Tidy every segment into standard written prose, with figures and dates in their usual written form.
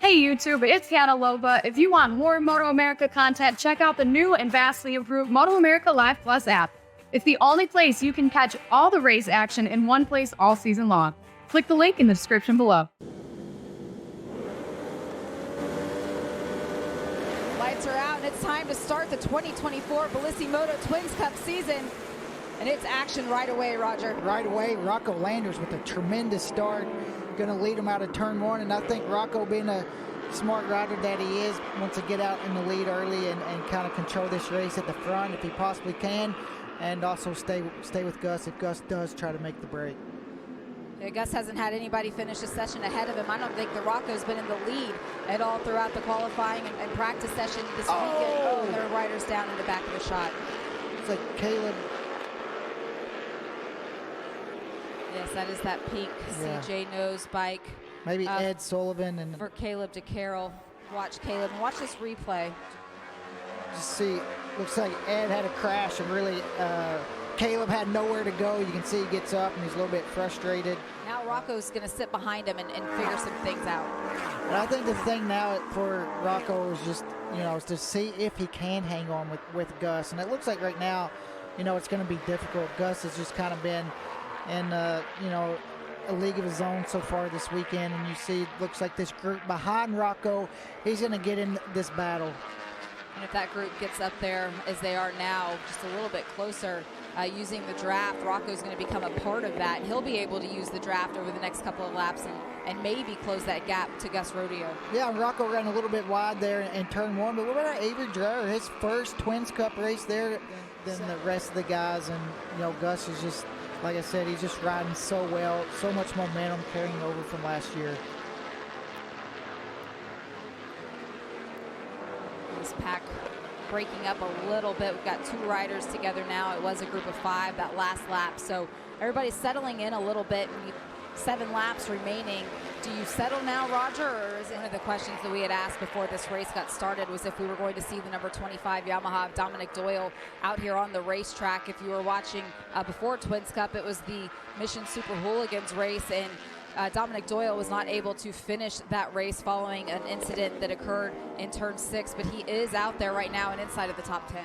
Hey YouTube, it's Cantaloupa. If you want more MotoAmerica content, check out the new and vastly improved MotoAmerica Live Plus app. It's the only place you can catch all the race action in one place all season long. Click the link in the description below. Lights are out and it's time to start the 2024 BellissiMoto Twins Cup season. And it's action right away, Roger. Right away, Rocco Landers with a tremendous start. Going to lead him out of turn one, and I think Rocco, being a smart rider that he is, wants to get out in the lead early and kind of control this race at the front if he possibly can, and also stay with Gus if Gus does try to make the break. Yeah, Gus hasn't had anybody finish a session ahead of him. I don't think the Rocco's been in the lead at all throughout the qualifying and practice session this weekend. Oh, their rider's down in the back of the shot. It's like Caleb. Yes, that is that pink CJ nose bike. Maybe Ed Sullivan. And for Caleb to Carroll. Watch Caleb and watch this replay. Just see, looks like Ed had a crash and really Caleb had nowhere to go. You can see he gets up and he's a little bit frustrated. Now Rocco's going to sit behind him and figure some things out. And I think the thing now for Rocco is just, is to see if he can hang on with Gus. And it looks like right now, it's going to be difficult. Gus has just kind of been in, a league of his own so far this weekend. And you see, it looks like this group behind Rocco, he's going to get in this battle. And if that group gets up there as they are now, just a little bit closer, using the draft, Rocco's going to become a part of that. And he'll be able to use the draft over the next couple of laps and maybe close that gap to Gus Rodeo. Yeah, Rocco ran a little bit wide there in turn one. But what about Avery Dreyer? His first Twins Cup race there than the rest of the guys. And, Gus is just, like I said, he's just riding so well. So much momentum carrying over from last year. This pack breaking up a little bit. We've got two riders together now. It was a group of five that last lap, so everybody's settling in a little bit. 7 laps remaining. Do you settle now, Roger, or is it one of the questions that we had asked before this race got started was if we were going to see the number 25 Yamaha of Dominic Doyle out here on the racetrack? If you were watching before Twins Cup, it was the Mission Super Hooligans race, and Dominic Doyle was not able to finish that race following an incident that occurred in turn 6, but he is out there right now and inside of the top 10.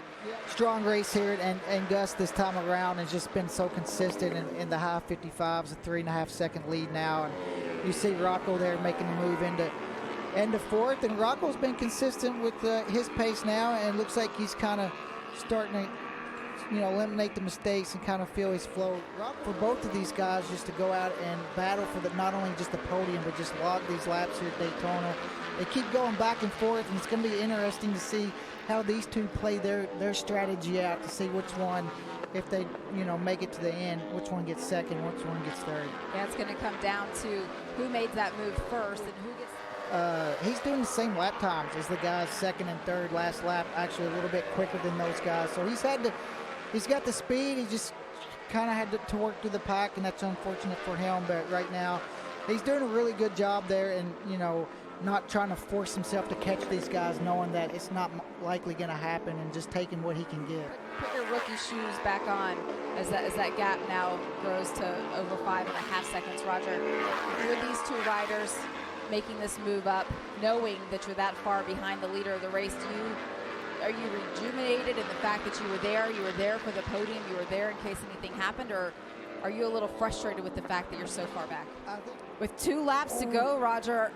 Strong race here, and Gus this time around has just been so consistent in the high 55s, a 3.5 second lead now. And you see Rocco there making the move into fourth, and Rocco's been consistent with his pace now, and looks like he's kind of starting to eliminate the mistakes and kind of feel his flow. For both of these guys just to go out and battle for not only just the podium, but just log these laps here at Daytona. They keep going back and forth, and it's going to be interesting to see how these two play their strategy out to see which one, if they make it to the end, which one gets second, which one gets third. Yeah, it's going to come down to who made that move first and who gets. He's doing the same lap times as the guys second and third last lap, actually a little bit quicker than those guys. So he's got the speed. He just kind of had to work through the pack, and that's unfortunate for him. But right now, he's doing a really good job there, and not trying to force himself to catch these guys, knowing that it's not likely going to happen, and just taking what he can get. Put your rookie shoes back on as that gap now grows to over 5.5 seconds. Roger, with these two riders making this move up, knowing that you're that far behind the leader of the race, are you rejuvenated in the fact that you were there for the podium, you were there in case anything happened, or are you a little frustrated with the fact that you're so far back? With 2 laps to go, Roger,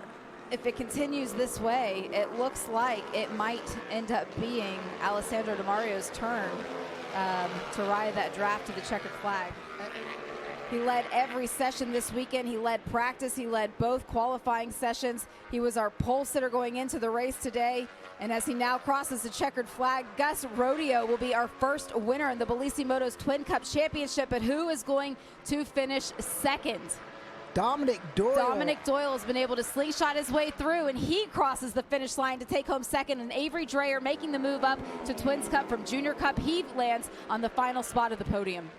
if it continues this way, it looks like it might end up being Alessandro Di Mario's turn to ride that draft to the checkered flag. He led every session this weekend. He led practice. He led both qualifying sessions. He was our pole sitter going into the race today. And as he now crosses the checkered flag, Gus Rodeo will be our first winner in the BellissiMoto's Twin Cup Championship. But who is going to finish second? Dominic Doyle. Dominic Doyle has been able to slingshot his way through, and he crosses the finish line to take home second. And Avery Dreyer making the move up to Twins Cup from Junior Cup. He lands on the final spot of the podium.